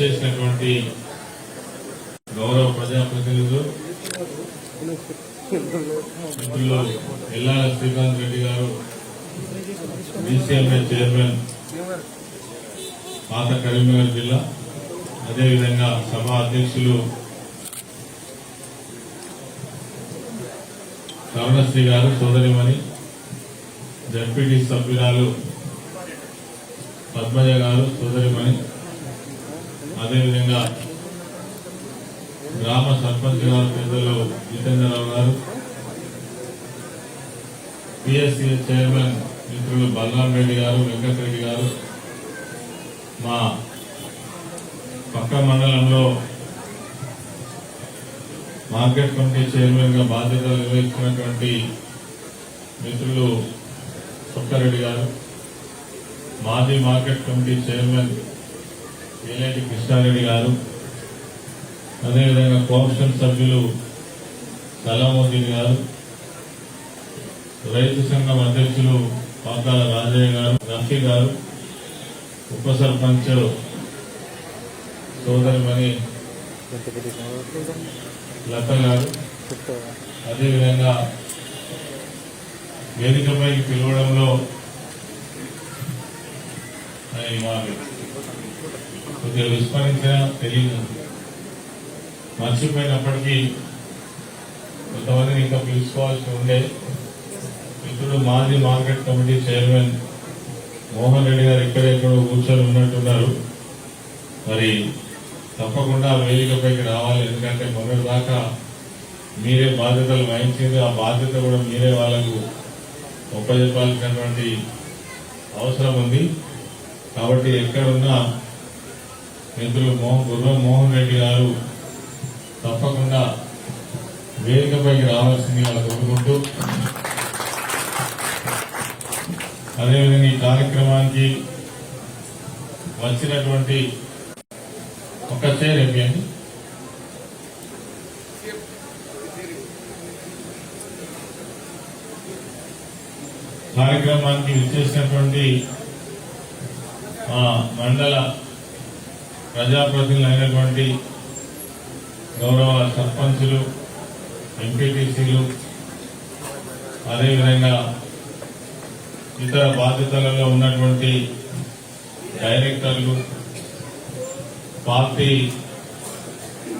విచ్చేసినటువంటి గౌరవ ప్రజాప్రతినిధులు మిత్రులు ఎల్లాల శ్రీకాంత్ రెడ్డి గారు, బీసీఎంఏ చైర్మన్ పాత కరీంనగర్ జిల్లా, అదేవిధంగా సభా అధ్యక్షులు కరుణశ్రీ గారు, సోదరిమణి జడ్పీటీ సభ్యురాలు పద్మజ గారు, సోదరిమణి, అదేవిధంగా గ్రామ సర్పంచ్ గారు పెద్దలు జితేంద్రరావు గారు, పిఎస్సి చైర్మన్ మిత్రులు బలరాం రెడ్డి గారు, వెంకటరెడ్డి గారు, మా పక్క మండలంలో మార్కెట్ కమిటీ చైర్మన్ గా బాధ్యతలు నిర్వహిస్తున్నటువంటి మిత్రులు సుబ్బారెడ్డి గారు, మాజీ market committee chairman Eleti Krishnareddy గారు, అదేవిధంగా కోఆప్షన్ సభ్యులు సలాముద్దీన్ గారు, రైతు సంఘం అధ్యక్షులు పాకాల రాజయ్య గారు, రఫీ గారు, ఉప సర్పంచ్ సోదరిమణి లత గారు, అదేవిధంగా వేదికపైకి పిలవడంలో కొద్దిగా విస్మరించిన తెలియదు, మర్చిపోయినప్పటికీ కొంతమందిని ఇంకా పిలుచుకోవాల్సి ఉండే మిత్రుడు మాజీ market committee chairman Mohan Reddy గారు ఎక్కడెక్కడో కూర్చొని ఉన్నట్టున్నారు. మరి తప్పకుండా వేదికపైకి రావాలి, ఎందుకంటే మొన్నటి దాకా మీరే బాధ్యతలు వహించింది, ఆ బాధ్యత కూడా మీరే వాళ్లకు ఒప్పజెప్పాల్సినటువంటి అవసరం ఉంది. కాబట్టి ఎక్కడున్నా మిత్రులు గుర్రం మోహన్ రెడ్డి గారు తప్పకుండా వేదికపైకి రావాల్సింది వాళ్ళు కోరుకుంటూ, అదేవిధంగా ఈ కార్యక్రమానికి వచ్చినటువంటి ఒక చైర్ అయిపోయింది కార్యక్రమానికి విచ్చేసినటువంటి మండల ప్రజాప్రతినిధులు అయినటువంటి గౌరవ సర్పంచులు, ఎంపీటీసీలు, అదేవిధంగా ఇతర బాధ్యతలలో ఉన్నటువంటి డైరెక్టర్లు, పార్టీ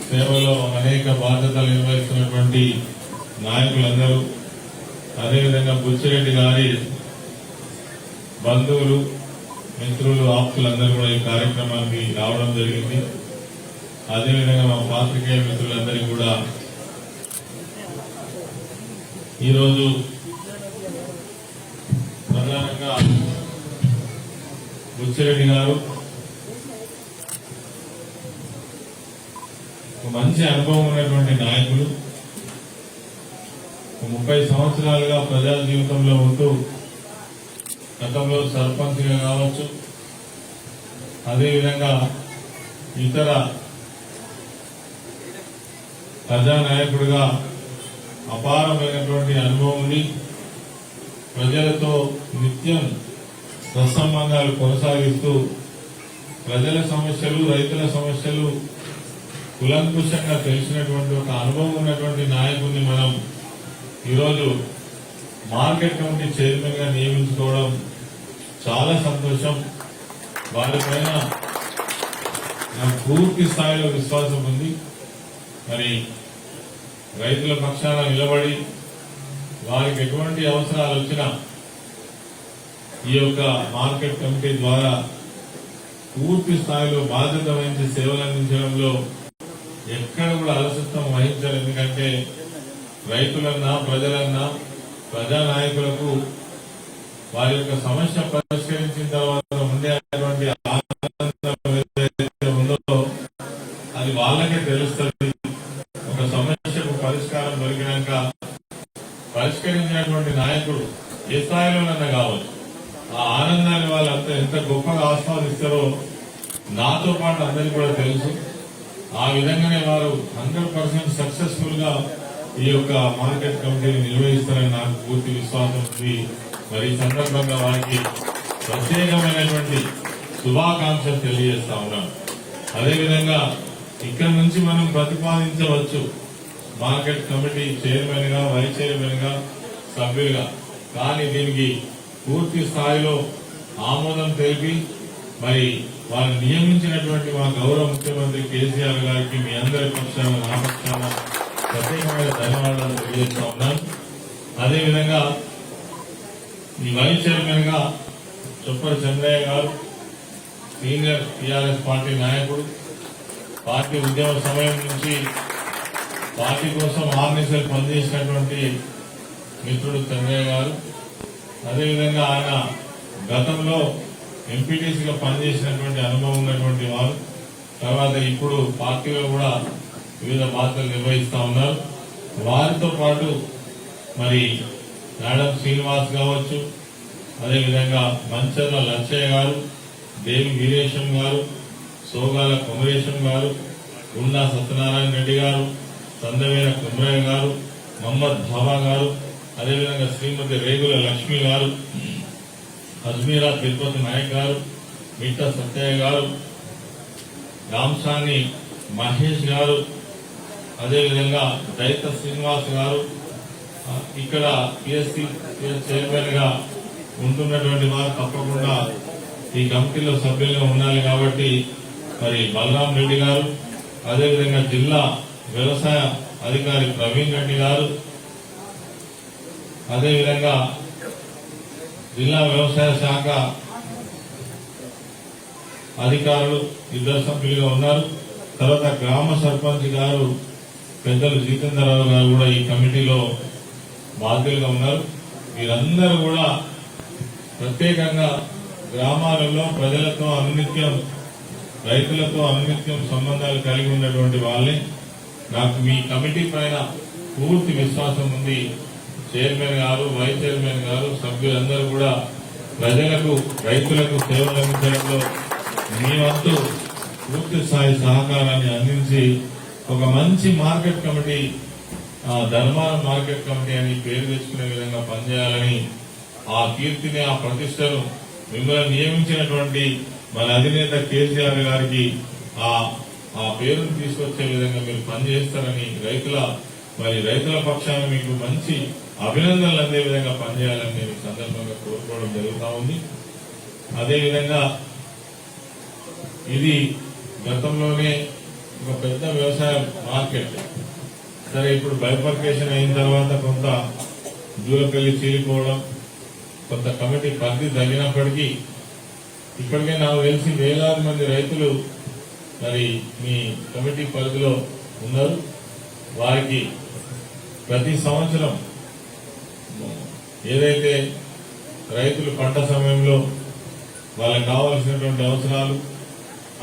సేవలో అనేక బాధ్యతలు నిర్వహిస్తున్నటువంటి నాయకులందరూ, అదేవిధంగా బుచ్చిరెడ్డి గారి బంధువులు, మిత్రులు, ఆప్తులందరూ కూడా ఈ కార్యక్రమానికి రావడం జరిగింది. అదేవిధంగా మా పాత్రికేయ మిత్రులందరికీ కూడా ఈరోజు ప్రధానంగా బుచ్చిరెడ్డి గారు ఒక మంచి అనుభవం ఉన్నటువంటి నాయకులు, 30 సంవత్సరాలుగా ప్రజా జీవితంలో ఉంటూ గతంలో సర్పంచ్గా కావచ్చు, అదేవిధంగా ఇతర ప్రజానాయకుడిగా అపారమైనటువంటి అనుభవం ఉంది. ప్రజలతో నిత్యం సత్సంబంధాలు కొనసాగిస్తూ ప్రజల సమస్యలు, రైతుల సమస్యలు కులంకుశంగా తెలిసినటువంటి ఒక అనుభవం ఉన్నటువంటి నాయకుడిని మనం ఈరోజు మార్కెట్ కమిటీ చైర్మన్ గా నియమించుకోవడం చాలా సంతోషం. వారిపైన నాకు పూర్తి స్థాయిలో విశ్వాసం ఉంది. మరి రైతుల పక్షాన నిలబడి వారికి ఎటువంటి అవసరాలు వచ్చినా ఈ యొక్క మార్కెట్ కమిటీ ద్వారా పూర్తి స్థాయిలో బాధ్యత వహించి సేవలు అందించడంలో ఎక్కడ కూడా అలసత్వం వహించారు. ఎందుకంటే రైతులన్నా, ప్రజలన్నా, ప్రజానాయకులకు వారి యొక్క సమస్య పరిష్కరించిన తర్వాత ఉండేటువంటి ఆనందం ఏదైతే ఉందో అది వాళ్ళకే తెలుస్తుంది. ఒక సమస్యకు పరిష్కారం దొరికినాక పరిష్కరించినటువంటి నాయకుడు ఏ స్థాయిలోనన్నా కావచ్చు, ఆ ఆనందాన్ని వాళ్ళంతా ఎంత గొప్పగా ఆస్వాదిస్తారో నాతో పాటు అందరికీ కూడా తెలుసు. ఆ విధంగానే వారు 100% సక్సెస్ఫుల్ గా ఈ యొక్క మార్కెట్ కమిటీని నిర్వహిస్తారని నాకు పూర్తి విశ్వాసం ఉంది. మరి ఈ సందర్భంగా వారికి ప్రత్యేకమైనటువంటి శుభాకాంక్షలు తెలియజేస్తా ఉన్నాను. అదేవిధంగా ఇక్కడ నుంచి మనం ప్రతిపాదించవచ్చు మార్కెట్ కమిటీ చైర్మన్ గా, వైస్ చైర్మన్ గా, సభ్యులుగా. కానీ దీనికి పూర్తి స్థాయిలో ఆమోదం తెలిపి మరి వారు నియమించినటువంటి మా గౌరవ ముఖ్యమంత్రి కేసీఆర్ గారికి మీ అందరి పక్షాన, నా పక్షాన ప్రత్యేకమైన ధన్యవాదాలు తెలియజేస్తా ఉన్నాను. అదేవిధంగా ఈ వైస్ చైర్మన్ గా చొప్పరి చంద్రయ్య గారు, సీనియర్ టీఆర్ఎస్ పార్టీ నాయకుడు, పార్టీ ఉద్యమ సమయం నుంచి పార్టీ కోసం ఆర్నిసలు పనిచేసినటువంటి మిత్రుడు చంద్రయ్య గారు. అదేవిధంగా ఆయన గతంలో ఎంపీటీసీగా పనిచేసినటువంటి అనుభవం ఉన్నటువంటి వారు. తర్వాత ఇప్పుడు పార్టీలో కూడా వివిధ బాధ్యతలు నిర్వహిస్తా ఉన్నారు. వారితో పాటు మరి మేడం శ్రీనివాస్ కావచ్చు, అదేవిధంగా మంచర్ల లచ్చయ్య గారు, దేవి వీరేశం గారు, సోగాల కుమరేశం గారు, గుండా సత్యనారాయణ రెడ్డి గారు, సందవేన కుమరయ్య గారు, మహమ్మద్ భాబా గారు, అదేవిధంగా శ్రీమతి రేగుల లక్ష్మి గారు, అజ్మీరా తిరుపతి నాయక్ గారు, మిట్ట సత్యయ్య గారు, రాంసాని మహేష్ గారు, అదేవిధంగా దైత శ్రీనివాస్ గారు, ఇక్కడ పిఎస్సి చైర్మన్ గా ఉంటున్నటువంటి వారు తప్పకుండా ఈ కమిటీలో సభ్యులుగా ఉండాలి. కాబట్టి మరి బలరాం రెడ్డి గారు, అదేవిధంగా జిల్లా వ్యవసాయ అధికారి ప్రవీణ్ రెడ్డి గారు, అదేవిధంగా జిల్లా వ్యవసాయ శాఖ అధికారులు ఇద్దరు సభ్యులుగా ఉన్నారు. తర్వాత గ్రామ సర్పంచ్ గారు పెద్దలు జితేంద్రరావు గారు కూడా ఈ కమిటీలో బాధ్యులుగా ఉన్నారు. వీరందరూ కూడా ప్రత్యేకంగా గ్రామాలలో ప్రజలతో అనునిత్యం, రైతులతో అనునిత్యం సంబంధాలు కలిగి ఉన్నటువంటి వాళ్ళే. నాకు మీ కమిటీ పైన పూర్తి విశ్వాసం ఉంది. చైర్మన్ గారు, వైస్ చైర్మన్ గారు, సభ్యులందరూ కూడా ప్రజలకు, రైతులకు సేవలు అందించడంలో మీ వంతు పూర్తి స్థాయి సహకారాన్ని అందించి ఒక మంచి market committee, Dharmaram market committee అని పేరు తెచ్చుకునే విధంగా పనిచేయాలని, ఆ కీర్తిని, ఆ ప్రతిష్టను మిమ్మల్ని నియమించినటువంటి మన అధినేత కేసీఆర్ గారికి ఆ పేరును తీసుకొచ్చే విధంగా మీరు పనిచేస్తారని, రైతుల పక్షాన మీకు మంచి అభినందనలు అందే విధంగా పనిచేయాలని నేను ఈ సందర్భంగా కోరుకోవడం జరుగుతూ ఉంది. అదేవిధంగా ఇది గతంలోనే ఒక పెద్ద వ్యవసాయ మార్కెట్. సరే, ఇప్పుడు బైఫర్కేషన్ అయిన తర్వాత కొంత దూరకెళ్లి చీలిపోవడం, కొంత కమిటీ పరిధి తగ్గినప్పటికీ ఇప్పటికే నాకు తెలిసి వేలాది మంది రైతులు మరి మీ కమిటీ పరిధిలో ఉన్నారు. వారికి ప్రతి సంవత్సరం ఏదైతే రైతులు పంట సమయంలో వాళ్ళకి కావాల్సినటువంటి అవసరాలు,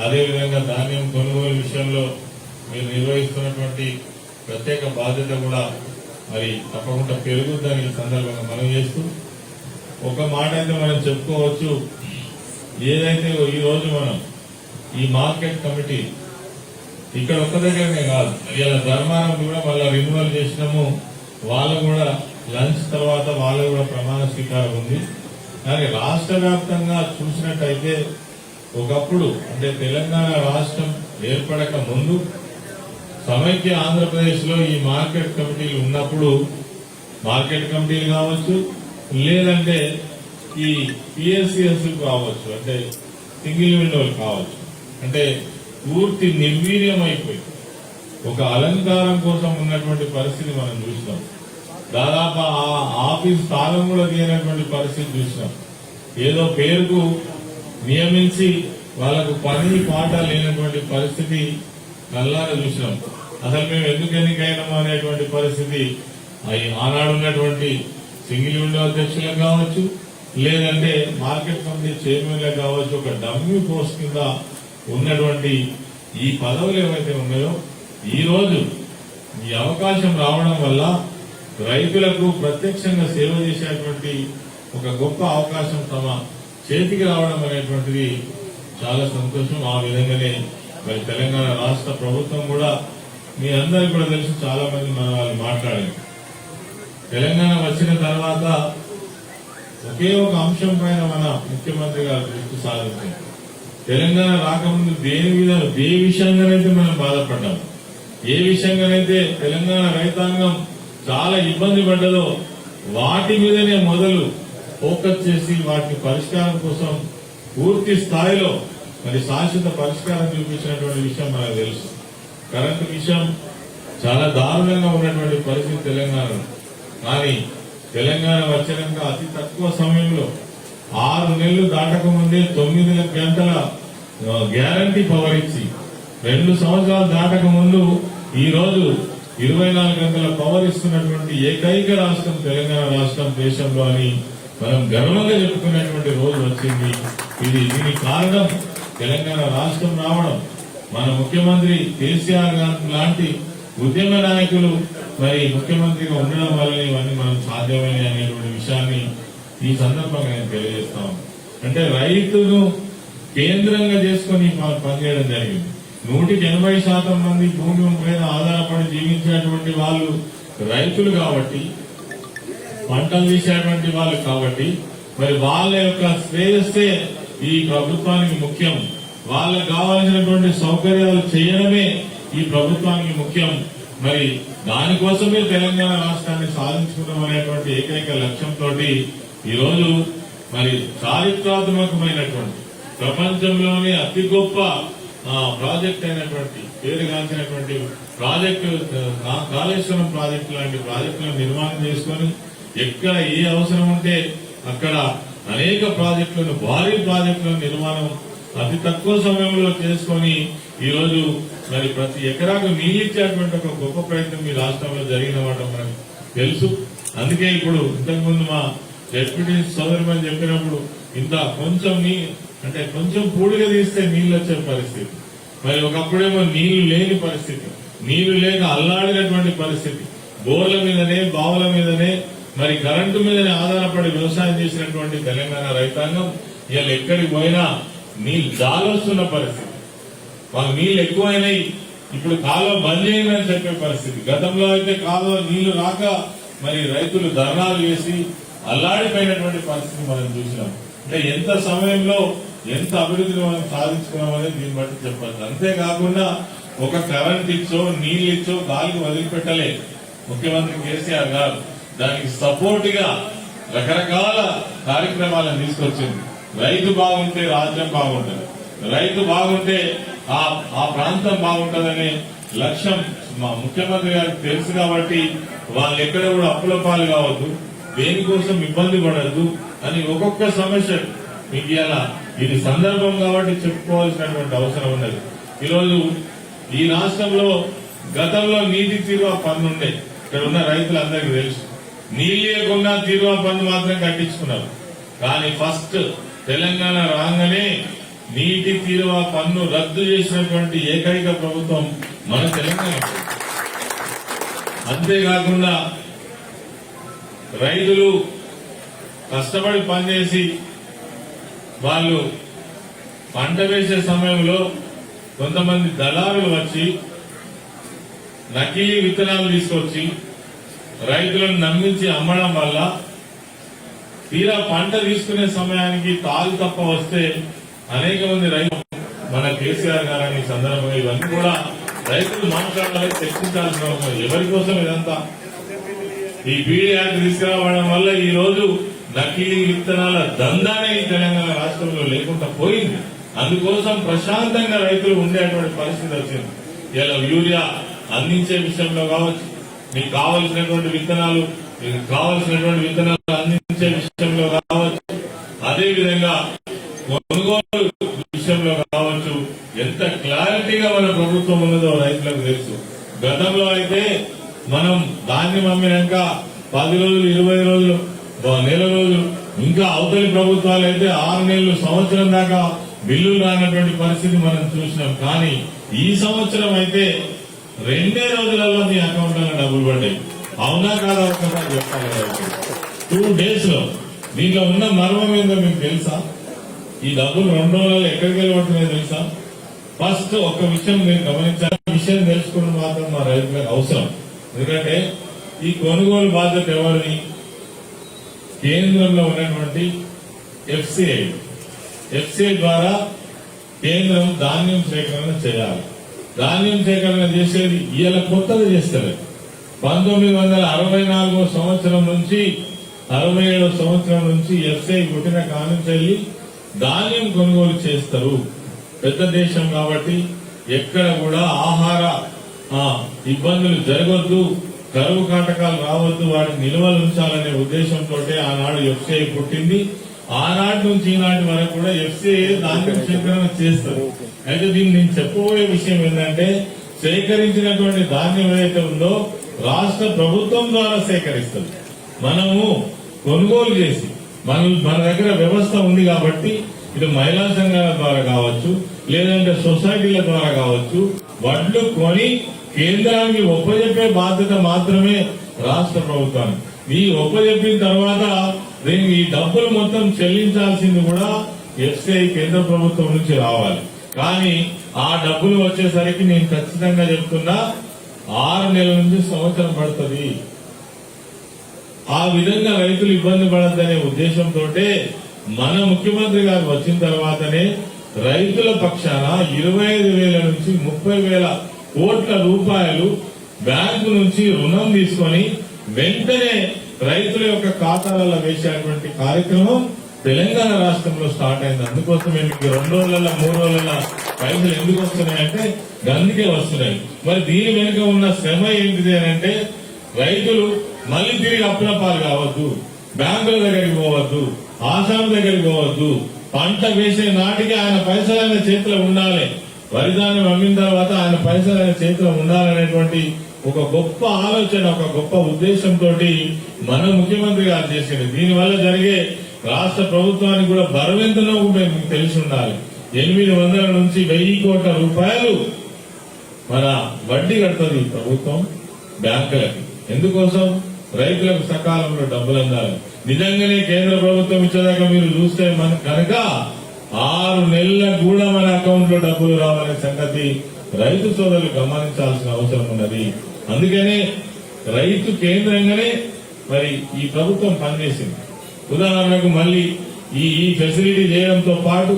అదేవిధంగా ధాన్యం కొనుగోలు విషయంలో మీరు నిర్వహిస్తున్నటువంటి ప్రత్యేక బాధ్యత కూడా మరి తప్పకుండా పెరుగుద్దని ఈ సందర్భంగా మనం చేస్తూ ఒక మాట అయితే మనం చెప్పుకోవచ్చు. ఏదైతే ఈ రోజు మనం ఈ మార్కెట్ కమిటీ ఇక్కడ ఒక్క దగ్గరనే కాదు, ఇలా ధర్మారం కూడా మళ్ళీ రిన్యూవల్ చేసినాము. వాళ్ళు కూడా లంచ్ తర్వాత వాళ్ళు కూడా ప్రమాణ స్వీకారం ఉంది. కానీ రాష్ట్ర వ్యాప్తంగా చూసినట్టయితే ఒకప్పుడు, అంటే తెలంగాణ రాష్ట్రం ఏర్పడక ముందు సమైక్య ఆంధ్రప్రదేశ్ లో ఈ మార్కెట్ కమిటీలు ఉన్నప్పుడు, మార్కెట్ కమిటీలు కావచ్చు, లేదంటే ఈ పిఎస్సిఎస్ కావచ్చు, అంటే సింగిల్ విండోలు కావచ్చు, అంటే పూర్తి నిర్వీర్యం అయిపోయి ఒక అలంకారం కోసం ఉన్నటువంటి పరిస్థితి మనం చూసినాం. దాదాపు ఆ ఆఫీస్ స్థానం కూడా తీయనటువంటి పరిస్థితి చూసినాం. ఏదో పేరుకు నియమించి వాళ్లకు పని పాట లేనటువంటి పరిస్థితి నల్లారా చూసినాం. అసలు మేము ఎందుకు ఎన్నికైనాము అనేటువంటి పరిస్థితి ఆనాడు ఉన్నటువంటి సింగిల్ విండో అధ్యక్షులకు కావచ్చు, లేదంటే మార్కెట్ కమిటీ చైర్మన్లకు కావచ్చు, ఒక డమ్మీ పోస్ట్ కింద ఉన్నటువంటి ఈ పదవులు ఏవైతే ఉన్నాయో, ఈ రోజు ఈ అవకాశం రావడం వల్ల రైతులకు ప్రత్యక్షంగా సేవ చేసేటువంటి ఒక గొప్ప అవకాశం తమ చేతికి రావడం అనేటువంటిది చాలా సంతోషం. ఆ విధంగానే మరి తెలంగాణ రాష్ట్ర ప్రభుత్వం కూడా, మీ అందరికీ కూడా తెలుసు, చాలా మంది మన వాళ్ళు మాట్లాడారు. తెలంగాణ వచ్చిన తర్వాత ఒకే ఒక అంశం పైన మన ముఖ్యమంత్రి గారు దృష్టి సాధించారు. తెలంగాణ రాకముందు ఏ విషయంగానైతే మనం బాధపడ్డాం, ఏ విషయంగానైతే తెలంగాణ రైతాంగం చాలా ఇబ్బంది పడ్డదో వాటి మీదనే మొదలు ఫోకస్ చేసి వాటి పరిష్కారం కోసం పూర్తి స్థాయిలో మరి శాశ్వత పరిష్కారం చూపించినటువంటి విషయం మనకు తెలుసు. కరెంటు విషయం చాలా దారుణంగా ఉన్నటువంటి పరిస్థితి తెలంగాణలో. కానీ తెలంగాణ వచ్చినాక అతి తక్కువ సమయంలో 6 నెలలు దాటక ముందే 9 గంటల గ్యారంటీ పవర్ ఇచ్చి 2 సంవత్సరాలు దాటక ముందు ఈ రోజు 24 గంటల పవర్ ఇస్తున్నటువంటి ఏకైక రాష్ట్రం తెలంగాణ రాష్ట్రం దేశంలో అని మనం గర్వంగా చెప్పుకునేటువంటి రోజు వచ్చింది. దీనికి కారణం తెలంగాణ రాష్ట్రం రావడం, మన ముఖ్యమంత్రి కేసీఆర్ గారు లాంటి ఉద్యమ నాయకులు మరి ముఖ్యమంత్రిగా ఉండడం వల్ల ఇవన్నీ మనం సాధ్యమైన అనేటువంటి విషయాన్ని ఈ సందర్భంగా నేను తెలియజేస్తాం. అంటే రైతును కేంద్రంగా చేసుకుని పనిచేయడం జరిగింది. 180% మంది భూమి మీద ఆధారపడి జీవించేటువంటి వాళ్ళు రైతులు కాబట్టి, పంటలు తీసేటువంటి వాళ్ళు కాబట్టి మరి వాళ్ళ యొక్క శ్రేయస్సే ఈ ప్రభుత్వానికి ముఖ్యం. వాళ్ళకు కావాల్సినటువంటి సౌకర్యాలు చేయడమే ఈ ప్రభుత్వానికి ముఖ్యం. మరి దానికోసమే తెలంగాణ రాష్ట్రాన్ని సాధించుకున్నాం అనేటువంటి ఏకైక లక్ష్యంతో ఈరోజు మరి చారిత్రాత్మకమైనటువంటి ప్రపంచంలోనే అతి గొప్ప ప్రాజెక్ట్ అయినటువంటి పేరుగాంచినటువంటి ప్రాజెక్టు కాళేశ్వరం ప్రాజెక్టు లాంటి ప్రాజెక్టులను నిర్మాణం చేసుకుని ఎక్కడ ఏ అవసరం ఉంటే అక్కడ అనేక ప్రాజెక్టులను, భారీ ప్రాజెక్టుల నిర్మాణం అతి తక్కువ సమయంలో చేసుకుని ఈరోజు మరి ప్రతి ఎకరాకు నీళ్ళిచ్చేటువంటి ఒక గొప్ప ప్రయత్నం ఈ రాష్ట్రంలో జరిగిన మాట మనకు తెలుసు. అందుకే ఇప్పుడు ఇంతకుముందు మా డిప్యూటీ సోదరిమని చెప్పినప్పుడు ఇంత కొంచెం పూడిగా తీస్తే నీళ్లు వచ్చే పరిస్థితి, మరి ఒకప్పుడేమో నీళ్లు లేని పరిస్థితి, నీళ్లు లేక అల్లాడినటువంటి పరిస్థితి, బోర్ల మీదనే బావుల మీదనే మరి కరెంటు మీదనే ఆధారపడి వ్యవసాయం చేసినటువంటి తెలంగాణ రైతాంగం ఇవాళ ఎక్కడికి పోయినా నీళ్లు జాలొస్తున్న పరిస్థితి. వాళ్ళ నీళ్లు ఎక్కువైనాయి, ఇప్పుడు కాలువ బంద్ చేయండి అని చెప్పే పరిస్థితి. గతంలో అయితే కాలువ నీళ్లు రాక మరి రైతులు ధర్నాలు చేసి అల్లాడిపోయినటువంటి పరిస్థితి మనం చూసినాం. అంటే ఎంత సమయంలో ఎంత అభివృద్ధిని మనం సాధించుకున్నామనేది దీన్ని బట్టి చెప్పచ్చు. అంతేకాకుండా ఒక కరెంట్ ఇచ్చో నీళ్ళు ఇచ్చో గాలికి వదిలిపెట్టలే ముఖ్యమంత్రి కేసీఆర్ గారు. దానికి సపోర్ట్ గా రకరకాల కార్యక్రమాలను తీసుకొచ్చింది. రైతు బాగుంటే రాజ్యం బాగుంటుంది, రైతు బాగుంటే ఆ ప్రాంతం బాగుంటుందనే లక్ష్యం మా ముఖ్యమంత్రి గారికి తెలుసు. కాబట్టి వాళ్ళు ఎక్కడ కూడా అప్పుల పాలు కావద్దు, దేనికోసం ఇబ్బంది పడద్దు అని ఒక్కొక్క సమస్య మీకు ఇలా ఇది సందర్భం కాబట్టి చెప్పుకోవాల్సినటువంటి అవసరం ఉన్నది. ఈరోజు ఈ రాష్ట్రంలో గతంలో నీటి తీరువా పన్ను ఉండే, ఇక్కడ ఉన్న రైతులందరికీ తెలుసు. నీళ్ళు లేకుండా తీరువా పన్ను మాత్రం కట్టించుకున్నారు. కానీ ఫస్ట్ తెలంగాణ రాగానే నీటి తీరువా పన్ను రద్దు చేసినటువంటి ఏకైక ప్రభుత్వం మన తెలంగాణ. అంతేకాకుండా రైతులు కష్టపడి పనిచేసి వాళ్ళు పంట వేసే సమయంలో కొంతమంది దళారులు వచ్చి నకిలీ విత్తనాలు తీసుకొచ్చి రైతులను నమ్మించి అమ్మడం వల్ల తీరా పంట తీసుకునే సమయానికి తాలు తప్ప వస్తే అనేక మంది రైతులు మన కేసీఆర్ గారని సందర్భంగా ఇవన్నీ కూడా రైతులు మాట్లాడాలి, చర్చించాల్సిన అవసరం. ఎవరి కోసం ఇదంతా? ఈ బీడీ యాక్ట్ తీసుకురావడం వల్ల ఈ రోజు నకిలీ విత్తనాల దందానే ఈ తెలంగాణ రాష్ట్రంలో లేకుండా పోయింది. అందుకోసం ప్రశాంతంగా రైతులు ఉండేటువంటి పరిస్థితి వచ్చింది. ఇలా యూరియా అందించే విషయంలో కావచ్చు, మీకు కావలసినటువంటి విత్తనాలు అందించే విషయంలో కావచ్చు, అదేవిధంగా కొనుగోలు విషయంలో కావచ్చు, ఎంత క్లారిటీగా మన ప్రభుత్వం ఉన్నదో రైతులకు తెలుసు. గతంలో అయితే మనం ధాన్యం అమ్మినాక 10 రోజులు, 20 రోజులు, నెల రోజులు, ఇంకా అవతలి ప్రభుత్వాలు అయితే 6 నెలలు, సంవత్సరం దాకా బిల్లులు రానటువంటి పరిస్థితి మనం చూసినాం. కానీ ఈ సంవత్సరం అయితే 2 రోజులలో మీ అకౌంట్ లో డబ్బులు పడ్డాయి. అవునా కాదా? ఒక్కసారి చెప్పాలి. 2 days లో దీంట్లో ఉన్న మర్మం ఏందో మీకు తెలుసా? ఈ డబ్బులు 2 రోజులలో ఎక్కడికి వెళ్ళబడుతున్నాయో తెలుసా? ఫస్ట్ ఒక విషయం మీరు గమనించాలి. విషయం తెలుసుకోవడం మాత్రం మా రైతులకు అవసరం. ఎందుకంటే ఈ కొనుగోలు బాధ్యత ఎవరిది? కేంద్రంలో ఉన్నటువంటి ఎఫ్సిఐ ద్వారా కేంద్రం ధాన్యం సేకరణ చేయాలి. ధాన్యం సేకరణ చేసేది ఇలా కొత్తగా చేస్తారు. 1964 సంవత్సరం నుంచి 67 సంవత్సరం నుంచి ఎఫ్సిఐ పుట్టిన కానుంచి ధాన్యం కొనుగోలు చేస్తారు. పెద్ద దేశం కాబట్టి ఎక్కడ కూడా ఆహార ఇబ్బందులు జరగొద్దు, కరువు కాటకాలు రావద్దు, వాటిని నిల్వలు ఉంచాలనే ఉద్దేశంతో ఆనాడు ఎఫ్సిఐ పుట్టింది. ఆనాటి నుంచి ఈనాటి వరకు కూడా ఎఫ్సిఐ ధాన్యం సేకరణ చేస్తారు. అయితే దీన్ని నేను చెప్పబోయే విషయం ఏంటంటే, సేకరించినటువంటి ధాన్యం ఏదైతే ఉందో రాష్ట్ర ప్రభుత్వం ద్వారా సేకరిస్తుంది. మనము కొనుగోలు చేసి మన దగ్గర వ్యవస్థ ఉంది కాబట్టి ఇటు మహిళా సంఘాల ద్వారా కావచ్చు, లేదంటే సొసైటీల ద్వారా కావచ్చు, వడ్లు కొని కేంద్రానికి ఒప్పజెప్పే బాధ్యత మాత్రమే రాష్ట్ర ప్రభుత్వానికి. ఈ ఒప్పజెప్పిన తర్వాత దీనికి ఈ డబ్బులు మొత్తం చెల్లించాల్సింది కూడా ఎఫ్సిఐ కేంద్ర ప్రభుత్వం నుంచి రావాలి. కానీ ఆ డబ్బులు వచ్చేసరికి నేను ఖచ్చితంగా చెప్తున్నా 6 నెలల నుంచి సంవత్సరం పడుతుంది. ఆ విధంగా రైతులు ఇబ్బంది పడద్దనే ఉద్దేశంతో మన ముఖ్యమంత్రి గారు వచ్చిన తర్వాతనే రైతుల పక్షాన 25,000 నుంచి 30,000 కోట్ల రూపాయలు బ్యాంకు నుంచి రుణం తీసుకొని వెంటనే రైతుల యొక్క ఖాతాలలో వేసేటువంటి కార్యక్రమం తెలంగాణ రాష్ట్రంలో స్టార్ట్ అయింది. అందుకోసమే మీకు 2 రోజుల 3 రోజుల పైసలు ఎందుకు వస్తున్నాయంటే అందుకే వస్తున్నాయి. మరి దీని వెనుక ఉన్న శ్రమ ఏంటిది అని అంటే, రైతులు మళ్ళీ తిరిగి అప్పుల పాలు కావద్దు, బ్యాంకుల దగ్గరికి పోవద్దు, ఆసాం దగ్గరికి పోవద్దు, పంట వేసే నాటికి ఆయన పైసలు ఆయన చేతిలో ఉండాలి, వరిధాన్యం అమ్మిన తర్వాత ఆయన పైసలు ఆయన చేతిలో ఉండాలనేటువంటి ఒక గొప్ప ఆలోచన, ఒక గొప్ప ఉద్దేశంతో మన ముఖ్యమంత్రి గారు చేసింది. దీనివల్ల జరిగే రాష్ట్ర ప్రభుత్వానికి కూడా బరువెంతనో మీకు తెలిసి ఉండాలి. 800 నుంచి 1000 కోట్ల రూపాయలు మన వడ్డీ కడుతుంది ప్రభుత్వం బ్యాంకులకి. ఎందుకోసం? రైతులకు సకాలంలో డబ్బులు అందాలి. నిజంగానే కేంద్ర ప్రభుత్వం ఇచ్చేదాకా మీరు చూస్తే మన కనుక 6 నెలలకు కూడా మన అకౌంట్ లో డబ్బులు రావాలనే సంగతి రైతు సోదరులు గమనించాల్సిన అవసరం ఉన్నది. అందుకనే రైతు కేంద్రంగానే మరి ఈ ప్రభుత్వం పనిచేసింది. ఉదాహరణకు మళ్ళీ ఈ ఫెసిలిటీ చేయడంతో పాటు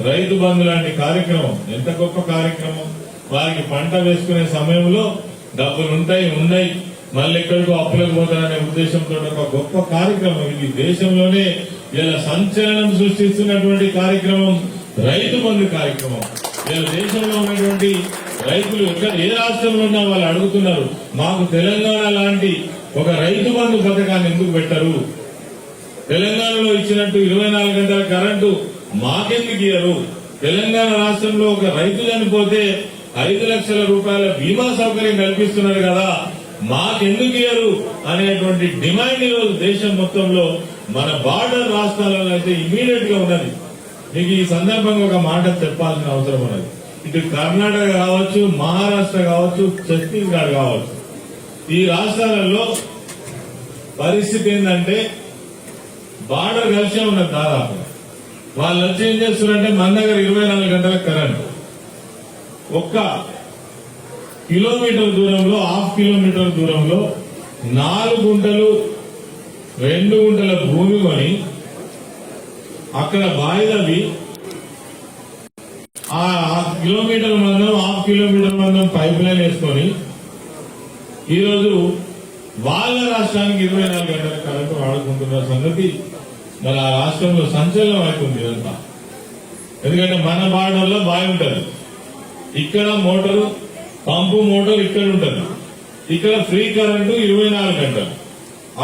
రైతు బంధు లాంటి కార్యక్రమం ఎంత గొప్ప కార్యక్రమం. వారికి పంట వేసుకునే సమయంలో డబ్బులు ఉన్నాయి, మళ్ళీ ఎక్కడికో అప్పులకు పోతారనే ఉద్దేశంతో ఒక గొప్ప కార్యక్రమం ఇది. దేశంలోనే ఇలా సంచలనం సృష్టిస్తున్నటువంటి కార్యక్రమం రైతు బంధు కార్యక్రమం. ఇలా దేశంలో ఉన్నటువంటి రైతులు ఎక్కడ ఏ రాష్ట్రంలో ఉన్నా వాళ్ళు అడుగుతున్నారు, మాకు తెలంగాణ లాంటి ఒక రైతు బంధు పథకాన్ని ఎందుకు పెట్టరు? తెలంగాణలో ఇచ్చినట్టు 24 గంటల కరెంటు మాకెందుకు ఇయ్యరు? తెలంగాణ రాష్ట్రంలో ఒక రైతు చనిపోతే 5 లక్షల రూపాయల బీమా సౌకర్యం కల్పిస్తున్నారు కదా, మాకెందుకు ఇయ్యరు అనేటువంటి డిమాండ్ ఈరోజు దేశం మొత్తంలో మన బార్డర్ రాష్ట్రాలలో అయితే ఇమీడియట్ గా ఉన్నది. మీకు ఈ సందర్భంగా ఒక మాట చెప్పాల్సిన అవసరం ఉన్నది. ఇటు కర్ణాటక కావచ్చు, మహారాష్ట్ర కావచ్చు, ఛత్తీస్గఢ్ కావచ్చు, ఈ రాష్ట్రాలలో పరిస్థితి ఏంటంటే బార్డర్ కలిసే ఉన్నది. దాదాపు వాళ్ళు వచ్చి ఏం చేస్తున్నారంటే మన దగ్గర 24 గంటల కరెంటు, 1 కిలోమీటర్ దూరంలో, 1/2 కిలోమీటర్ దూరంలో 4 గుంటలు 2 గుంటల భూమి కొని అక్కడ బాయిలవి ఆ కిలోమీటర్ మందం 1/2 కిలోమీటర్ మందం పైప్ లైన్ వేసుకొని ఈరోజు వాళ్ళ రాష్ట్రానికి 24 గంటల కరెంటు వాడుకుంటున్న సంగతి మరి ఆ రాష్ట్రంలో సంచలనం అవుతుంది ఇదంతా. ఎందుకంటే మన బార్డర్లో బావి ఉంటుంది, ఇక్కడ మోటారు పంపు మోటార్ ఇక్కడ ఉంటుంది, ఇక్కడ ఫ్రీ కరెంటు 24 గంటలు,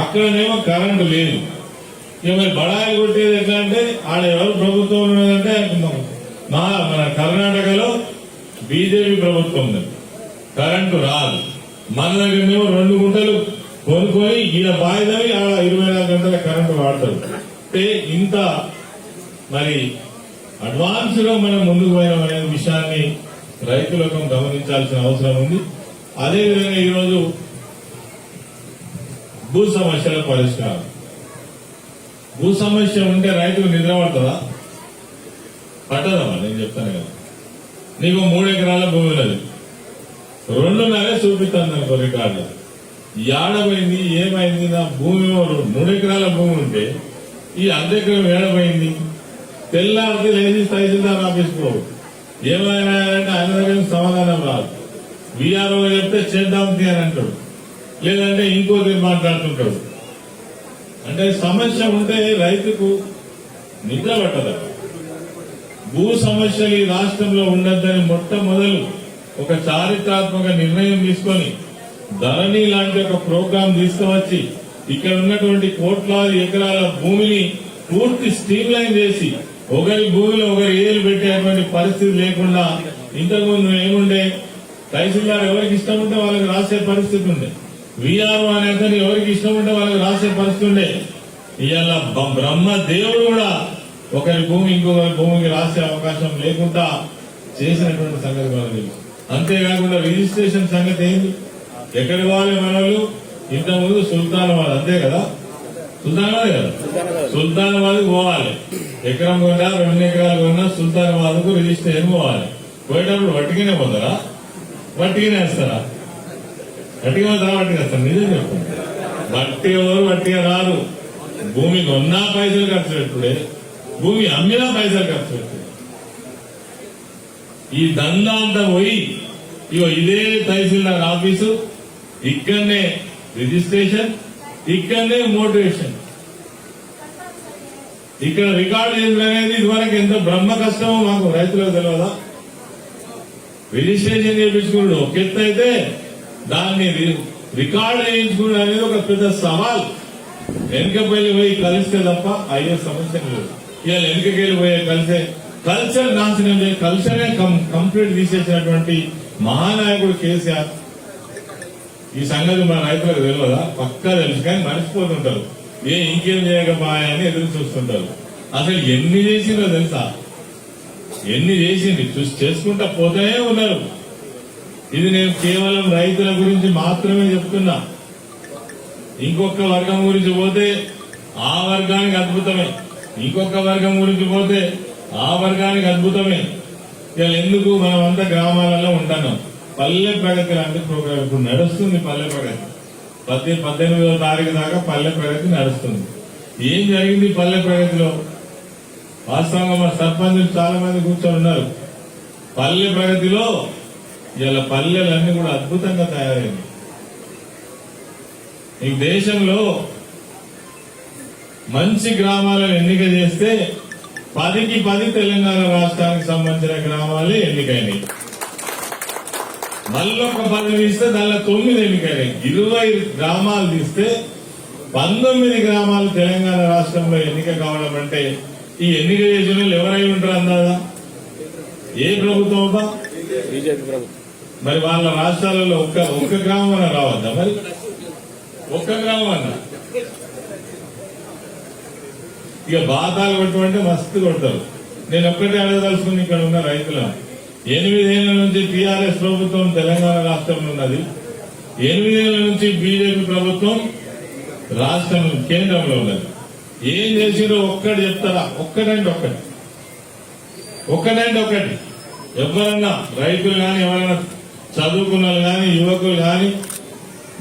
అక్కడనేమో కరెంటు లేదు. ఇక మరి బడాయి కొట్టేది ఎట్లా అంటే ఆడ ఎవరు ప్రభుత్వం ఉన్నదంటే మన కర్ణాటకలో బీజేపీ ప్రభుత్వం ఉంది, కరెంటు రాదు. మన దగ్గరనేమో 2 గుంటలు కొనుక్కొని ఈయన బాయిదని ఆడ 24 గంటల కరెంటు వాడతారు. అంటే ఇంత మరి అడ్వాన్స్ గా మనం ముందుకు పోయినాం అనే విషయాన్ని రైతులకు గమనించాల్సిన అవసరం ఉంది. అదేవిధంగా ఈరోజు భూ సమస్యల పరిష్కారం. భూ సమస్య ఉంటే రైతుకు నిద్ర పడుతుందా? పట్టదమ్మా. నేను చెప్తాను కదా, నీకు 3 ఎకరాల భూమి ఉన్నది, 2.5 చూపిస్తాను అనుకో రికార్డు, ఏడబోయింది ఏమైంది? నా భూమి 3 ఎకరాల భూమి ఉంటే ఈ 1/2 ఎకరం ఏడబోయింది? తెల్లారితే లేచి తహసీల్దార్ ఆఫీస్ పోవు, ఏమైనా అంటే ఆయన దగ్గర సమాధానం రాదు. వీఆర్ఓ చెప్తే చేద్దాం అని అంటాడు, లేదంటే ఇంకోటి మాట్లాడుతుంటాడు. అంటే సమస్య ఉంటే రైతుకు నిద్ర పట్టదు. భూ సమస్యలు ఈ రాష్ట్రంలో ఉండద్దని మొట్టమొదలు ఒక చారిత్రాత్మక నిర్ణయం తీసుకొని ధరణి లాంటి ఒక ప్రోగ్రాం తీసుకువచ్చి ఇక్కడ ఉన్నటువంటి కోట్లాది ఎకరాల భూమిని పూర్తి స్ట్రీమ్ లైన్ చేసి ఒకరి భూమిలో ఒకరి ఏలు పెట్టేటువంటి పరిస్థితి లేకుండా, ఇంతకుముందు ఏముండే తహసీల్దార్ ఎవరికి ఇష్టం ఉంటే వాళ్ళకి రాసే పరిస్థితి ఉండే, వీఆర్ఓ అనేది ఎవరికి ఇష్టం ఉంటే వాళ్ళకి రాసే పరిస్థితి ఉండే. ఇవాళ బ్రహ్మ దేవుడు కూడా ఒకరి భూమి ఇంకొకరి భూమికి రాసే అవకాశం లేకుండా చేసినటువంటి సంగతి మనకు. అంతేకాకుండా రిజిస్ట్రేషన్ సంగతి ఏంటి, ఎక్కడి వాళ్ళే మనలు ఇంతకుముందు సుల్తానాబాద్, అంతే కదా, సుల్తానాబాద్ కదా, సుల్తానాబాద్ పోవాలి. ఎకరం కొన్నా 2 ఎకరాలు కొన్నా సుల్తానాబాద్ కు రిజిస్ట్రేషన్ పోవాలి. పోయేటప్పుడు వట్టిగానే పోతారా, వట్టిగానే వేస్తారా? వట్టిగా పోతారా, వట్టిగా వేస్తారు? నిజం చెప్పండి. వట్టి ఎవరు వట్టిగా రాదు. భూమి కొన్నా పైసలు ఖర్చు పెట్టుడే, భూమి అమ్మినా పైసలు ఖర్చు పెట్టుడే. ఈ దందా అంతా పోయి ఇదే తహసీల్దార్ ఆఫీసు, ఇక్కడనే రిజిస్ట్రేషన్, ఇక్కడనే మోటివేషన్, ఇక్కడ రికార్డు అనేది ఇదివరకు ఎంత బ్రహ్మ కష్టమో మాకు రైతులకు తెలియదా? రిజిస్ట్రేషన్ చేయించుకున్నాడు ఒక ఎత్తు అయితే, దాన్ని రికార్డు చేయించుకున్నాడు అనేది ఒక పెద్ద సవాల్. వెనుకపల్లి పోయి కలిస్తే తప్ప అయ్యే సమస్య లేదు. ఇవాళ వెనుకకెళ్ళి పోయే కలిసే కల్చర్ నాశనం చేసి కల్చరే కంప్లీట్ తీసేసినటువంటి మహానాయకుడు కేసీఆర్. ఈ సంగతి మన రైతులకు తెలియదా? పక్కా తెలుసు, కానీ మర్చిపోతుంటారు. ఇంకేం చేయకపోయాయని ఎదురు చూస్తుంటారు. అసలు ఎన్ని చేసిందో తెలుసా? ఎన్ని చేసింది చేసుకుంటా పోతూనే ఉన్నారు. ఇది నేను కేవలం రైతుల గురించి మాత్రమే చెప్తున్నా. ఇంకొక వర్గం గురించి పోతే ఆ వర్గానికి అద్భుతమే, ఇంకొక వర్గం గురించి పోతే ఆ వర్గానికి అద్భుతమే. ఇలా ఎందుకు మనం అంతా గ్రామాలలో ఉంటున్నాం. పల్లె ప్రగతి లాంటి ప్రోగ్రాం ఇప్పుడు నడుస్తుంది. పల్లె ప్రగతి 18వ తారీఖు దాకా పల్లె ప్రగతి నడుస్తుంది. ఏం జరిగింది పల్లె ప్రగతిలో? వాస్తవంగా మా సర్పంచులు చాలా మంది కూర్చొని ఉన్నారు. పల్లె ప్రగతిలో ఇలా పల్లెలన్నీ కూడా అద్భుతంగా తయారైంది. ఈ దేశంలో మంచి గ్రామాలను ఎన్నిక చేస్తే 10కి 10 తెలంగాణ రాష్ట్రానికి సంబంధించిన గ్రామాలే ఎన్నికైనాయి. మళ్ళొక 10 తీస్తే దానిలో 9 ఎన్నికైనాయి. 20 గ్రామాలు తీస్తే 19 గ్రామాలు తెలంగాణ రాష్ట్రంలో ఎన్నిక కావడం అంటే ఈ ఎన్నిక చేసిన వాళ్ళు ఎవరై ఉంటారు అందాదా? ఏ ప్రభుత్వం అబ్బా? బీజేపీ ప్రభుత్వం. మరి వాళ్ళ రాష్ట్రాలలో ఒక్క గ్రామం అన్న రావద్దా? మరి ఒక్క గ్రామం అన్న ఇక బాతాలు కొట్టమంటే మస్తు కొడతారు. నేను ఒక్కటే అడగదలుచుకుని ఇక్కడ ఉన్న రైతుల 8 ఏళ్ల నుంచి టీఆర్ఎస్ ప్రభుత్వం తెలంగాణ రాష్ట్రంలో ఉన్నది. 8 ఏళ్ల నుంచి బీజేపీ ప్రభుత్వం రాష్ట్రం కేంద్రంలో ఉన్నది. ఏం చేసిరో ఒక్కటి చెప్తారా? ఒక్కటంటే ఒక్కటి. ఎవరన్నా రైతులు కానీ, ఎవరైనా చదువుకున్న వాళ్ళు కానీ, యువకులు కానీ,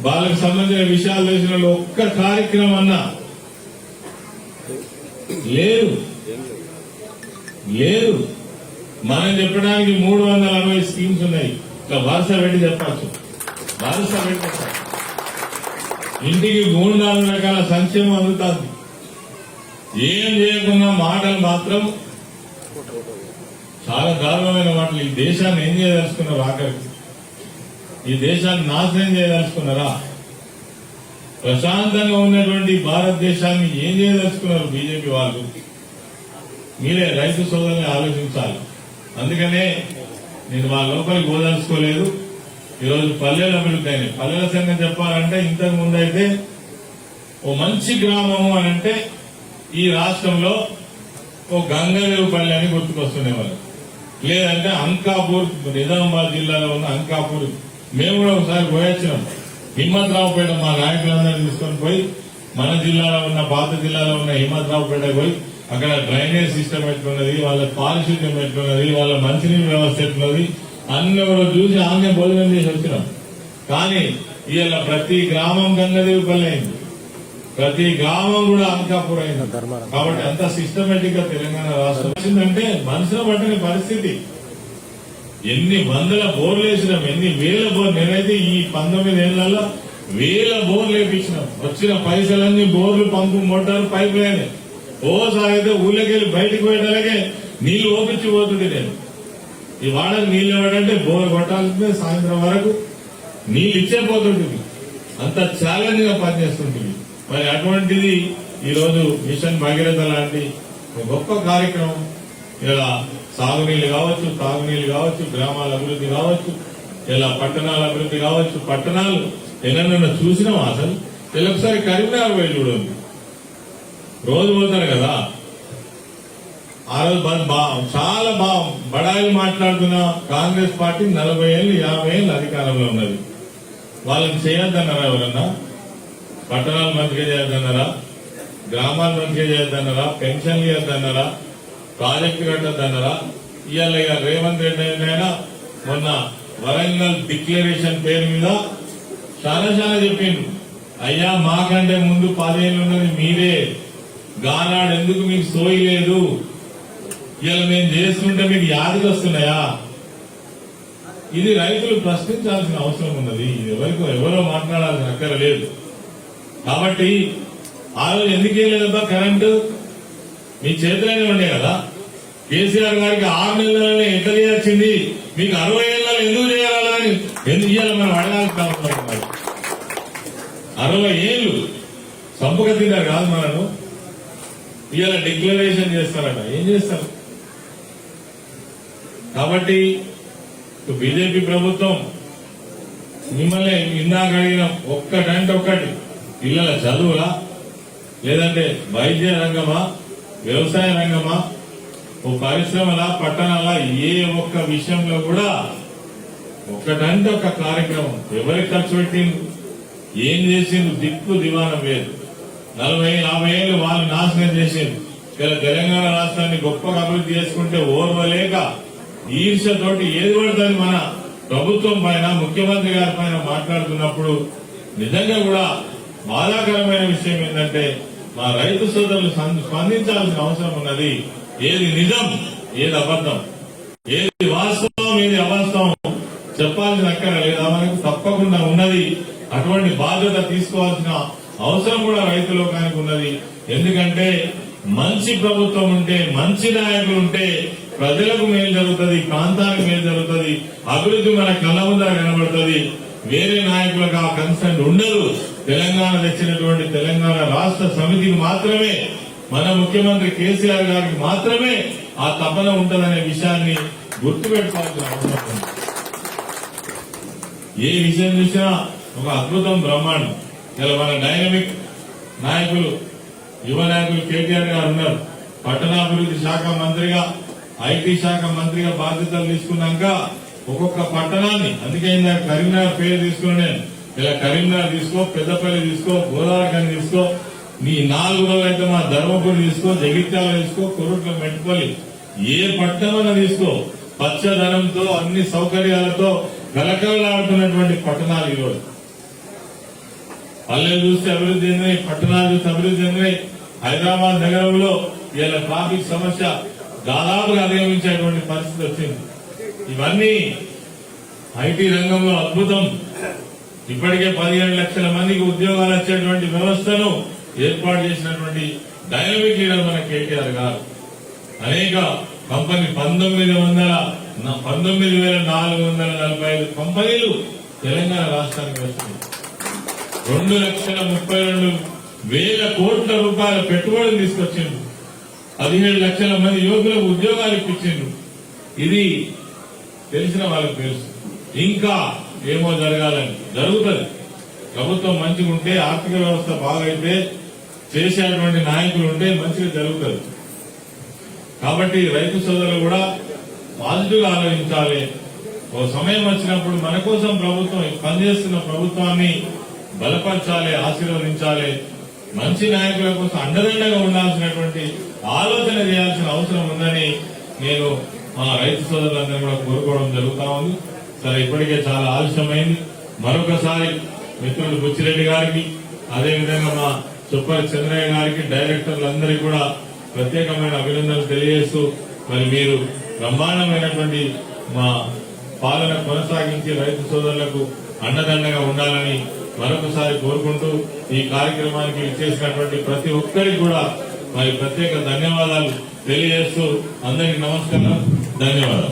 వాళ్ళకి సంబంధించిన విషయాలు తెలిసిన వాళ్ళు ఒక్క కార్యక్రమం అన్నా లేదు. మనం చెప్పడానికి 360 స్కీమ్స్ ఉన్నాయి. ఇట్లా వరుస పెట్టి చెప్పచ్చు. ఇంటికి 3-4 రకాల సంక్షేమం అందుతుంది. ఏం చేయకుండా మాటలు మాత్రం చాలా దారుణమైన మాటలు. ఈ దేశాన్ని ఏం చేయదలుచుకున్నారు? ఆఖరికి ఈ దేశాన్ని నాశనం చేయదలుచుకున్నారా? ప్రశాంతంగా ఉన్నటువంటి భారతదేశాన్ని ఏం చేయదలుచుకున్నారు బీజేపీ వాళ్ళు? మీరే రైతు సోదరుని ఆలోచించాలి. అందుకనే నేను వాళ్ళ లోపలికి పోదలుచుకోలేదు. ఈరోజు పల్లెల అభివృద్ధి అయినాయి. పల్లెల సంగతి చెప్పాలంటే ఇంతకు ముందు అయితే ఓ మంచి గ్రామము అని అంటే ఈ రాష్ట్రంలో ఓ గంగదేవు పల్లె అని గుర్తుకొస్తుండేవాళ్ళు. లేదంటే అంకాపూర్, నిజామాబాద్ జిల్లాలో ఉన్న అంకాపూర్. మేము కూడా ఒకసారి పోయొచ్చినాం. హిమ్మత్రావుపేట మా నాయకులందరూ తీసుకొని పోయి మన జిల్లాలో ఉన్న, పాత జిల్లాలో ఉన్న హిమ్మత్రావుపేట పోయి అక్కడ డ్రైనేజ్ సిస్టమ్ ఎట్లున్నది, వాళ్ళ పారిశుద్ధ్యం ఎట్లున్నది, వాళ్ళ మంచినీటి వ్యవస్థ ఎట్లున్నది అన్ని కూడా చూసి ఆమె భోజనం చేసి వచ్చినాం. కానీ ఇవాళ ప్రతి గ్రామం గంగదేవి పల్లె అయింది, ప్రతి గ్రామం కూడా అంకాపూర్ అయింది. కాబట్టి అంత సిస్టమేటిక్ గా తెలంగాణ రాష్ట్రం వచ్చిందంటే మనసులో పట్టిన పరిస్థితి. ఎన్ని వందల బోర్లు వేసినాం, ఎన్ని వేల బోర్లు. నేనైతే ఈ 19 ఏళ్లలో వేల బోర్లు వేపించినాం. వచ్చిన పైసలన్నీ బోర్లు, పంపు, మోటార్, పైప్ లైన్ ఓ సాగితే ఊళ్ళకెళ్ళి బయటకు పోయేటలాగే నీళ్లు ఓపించి పోతుంది. నేను ఈ వాడకు నీళ్ళు ఇవ్వడంటే బోర్ కొట్టాల్సిందే, సాయంత్రం వరకు నీళ్ళు ఇచ్చే పోతుంటుంది. అంత ఛాలెంజ్ గా పనిచేస్తుంటుంది. మరి అటువంటిది ఈరోజు మిషన్ భగీరథ లాంటి గొప్ప కార్యక్రమం ఇలా సాగునీళ్లు కావచ్చు, తాగునీళ్లు కావచ్చు, గ్రామాల అభివృద్ధి కావచ్చు, ఇలా పట్టణాల అభివృద్ధి కావచ్చు. పట్టణాలు ఎన్నైనా చూసినాం అసలు. ఒకసారి కరీంనగర్ పోయి చూడండి, రోజు పోతారు కదా. ఆ రోజు చాలా బడాయిలు మాట్లాడుతున్న కాంగ్రెస్ పార్టీ 40 ఏళ్ళు 50 ఏళ్ళు అధికారంలో ఉన్నది. వాళ్ళని చేయొద్దన్నారా? ఎవరన్నా పట్టణాలు మంచిగా చేయొద్దన్నారా? గ్రామాలు మంచిగా చేయొద్దన్నారా? పెన్షన్లు ఇవ్వద్దన్నారా? ప్రాజెక్టు కట్టద్దన్నారా? ఇవాళ రేవంత్ రెడ్డి అయినా మొన్న వరంగల్ డిక్లరేషన్ పేరు మీద చాలా చెప్పిండు. అయ్యా మాకంటే ముందు 10 ఏళ్ళు ఉన్నది మీరే, గానాడు ఎందుకు మీకు సోయి లేదు, ఇలా మేము చేస్తుంటే మీకు యాదికి వస్తున్నాయా? ఇది రైతులు ప్రశ్నించాల్సిన అవసరం ఉన్నది. ఎవరో మాట్లాడాల్సిన అక్కర లేదు. కాబట్టి ఆ రోజు ఎందుకు వేయలేదబ్బా కరెంటు? మీ చేతిలోనే ఉండే కదా. కేసీఆర్ గారికి 6 నెలలనే ఎట్లా చేయాల్సింది, మీకు 60 ఏళ్ళలో ఎందుకు చేయాలని ఎందుకు ఇయ్యాలి మనం అడగాల్సిన అవసరం ఉన్నది. 60 ఏళ్ళు సంపక తిన్నారు కాదు మనను. ఇవాళ డిక్లరేషన్ చేస్తారట, ఏం చేస్తారు? కాబట్టి బీజేపీ ప్రభుత్వం మిమ్మల్ని ఇందాక అడిగిన ఒక్కటంటే ఒక్కటి, పిల్లల చదువులా, లేదంటే వైద్య రంగమా, వ్యవసాయ రంగమా, ఓ పరిశ్రమల, పట్టణాల, ఏ ఒక్క విషయంలో కూడా ఒక్కటంటే ఒక కార్యక్రమం ఎవరికి ఖర్చు పెట్టిండు, ఏం చేసిండు, దిక్కు దివానం లేదు. 40-50 ఏళ్ళు వాళ్ళు నాశనం చేసిండు. ఇలా తెలంగాణ రాష్ట్రాన్ని గొప్పగా అభివృద్ధి చేసుకుంటే ఓర్వలేక ఈర్ష్యతోటి ఏది పడుతుంది మన ప్రభుత్వం పైన, ముఖ్యమంత్రి గారి పైన మాట్లాడుతున్నప్పుడు నిజంగా కూడా బాధాకరమైన విషయం ఏంటంటే మా రైతు సోదరులు స్పందించాల్సిన అవసరం ఉన్నది. ఏది నిజం, ఏది అబద్ధం, ఏది వాస్తవం, ఏది అవాస్తవం చెప్పాల్సిన అక్కర లేదా మనకు తప్పకుండా ఉన్నది. అటువంటి బాధ్యత తీసుకోవాల్సిన అవసరం కూడా రైతు లోకానికి ఉన్నది. ఎందుకంటే మంచి ప్రభుత్వం ఉంటే, మంచి నాయకులు ఉంటే ప్రజలకు మేలు జరుగుతుంది, ప్రాంతానికి మేలు జరుగుతుంది, అభివృద్ధి మన కళ్ళ ముందర కనబడుతుంది. వేరే నాయకులకు ఆ కన్సర్న్ ఉండదు. తెలంగాణ తెచ్చినటువంటి తెలంగాణ రాష్ట్ర సమితికి మాత్రమే, మన ముఖ్యమంత్రి కేసీఆర్ గారికి మాత్రమే ఆ తపన ఉంటదనే విషయాన్ని గుర్తుపెట్టుకోవాల్సిన అవసరం ఉంది. ఏ విషయం చూసినా ఒక అద్భుతం, బ్రహ్మాండం. ఇలా మన డైనమిక్ నాయకులు, యువ నాయకులు కేటీఆర్ గారు ఉన్నారు. పట్టణాభివృద్ధి శాఖ మంత్రిగా, ఐటీ శాఖ మంత్రిగా బాధ్యతలు తీసుకున్నాక ఒక్కొక్క పట్టణాన్ని, అందుకే ఇందాక కరీంనగర్ పేరు తీసుకుని నేను ఇలా కరీంనగర్ తీసుకో, పెద్దపల్లి తీసుకో, గోదావరి తీసుకో, నీ 4 రోజులు అయితే మా ధర్మపురి తీసుకో, జగిత్యాల తీసుకో, కొరుట్ల, మెట్టుపల్లి, ఏ పట్టణమైనా తీసుకో, పచ్చదనంతో అన్ని సౌకర్యాలతో కలకలలాడుతున్నటువంటి పట్టణాలు ఈరోజు. పల్లెలు చూస్తే అభివృద్ధి చెందినాయి, పట్టణాలు చూస్తే అభివృద్ధి చెందినాయి. హైదరాబాద్ నగరంలో ఇలా ట్రాఫిక్ సమస్య దాదాపుగా అధిగమించేటువంటి పరిస్థితి వచ్చింది. ఇవన్నీ ఐటీ రంగంలో అద్భుతం. ఇప్పటికే 17 లక్షల మందికి ఉద్యోగాలు వచ్చేటువంటి వ్యవస్థను ఏర్పాటు చేసినటువంటి డైనమిక్ లీడర్ మన కేటీఆర్ గారు. అనేక కంపెనీ 19,445 కంపెనీలు తెలంగాణ రాష్ట్రానికి వస్తున్నాయి. 2,32,000 కోట్ల రూపాయల పెట్టుబడులు తీసుకొచ్చిండు. 17 లక్షల మంది యువకులకు ఉద్యోగాలు ఇప్పించిండు. ఇది తెలిసిన వాళ్ళకి తెలుసు. ఇంకా ఏమో జరగాలని జరుగుతుంది. ప్రభుత్వం మంచిగా ఉంటే, ఆర్థిక వ్యవస్థ బాగైతే, చేసేటువంటి నాయకులు ఉంటే మంచిగా జరుగుతుంది. కాబట్టి రైతు సోదరులు కూడా పాజిటివ్ గా ఆలోచించాలి. ఓ సమయం వచ్చినప్పుడు మన కోసం ప్రభుత్వం పనిచేస్తున్న ప్రభుత్వాన్ని బలపరచాలి, ఆశీర్వదించాలి. మంచి నాయకుల కోసం అండదండగా ఉండాల్సినటువంటి ఆలోచన చేయాల్సిన అవసరం ఉందని నేను మా రైతు సోదరులందరూ కూడా కోరుకోవడం జరుగుతా ఉంది. సరే, ఇప్పటికే చాలా ఆలస్యమైంది. మరొకసారి మిత్రుడు బుచ్చిరెడ్డి గారికి, అదేవిధంగా మా చుప్పరి చంద్రయ్య గారికి, డైరెక్టర్లందరికీ కూడా ప్రత్యేకమైన అభినందనలు తెలియజేస్తూ, మరి మీరు బ్రహ్మాండమైనటువంటి మా పాలన కొనసాగించి రైతు సోదరులకు అండదండగా ఉండాలని మరొకసారి కోరుకుంటూ ఈ కార్యక్రమానికి ఇచ్చేసినటువంటి ప్రతి ఒక్కరికి కూడా మరి ప్రత్యేక ధన్యవాదాలు తెలియజేస్తూ అందరికీ నమస్కారం, ధన్యవాదాలు.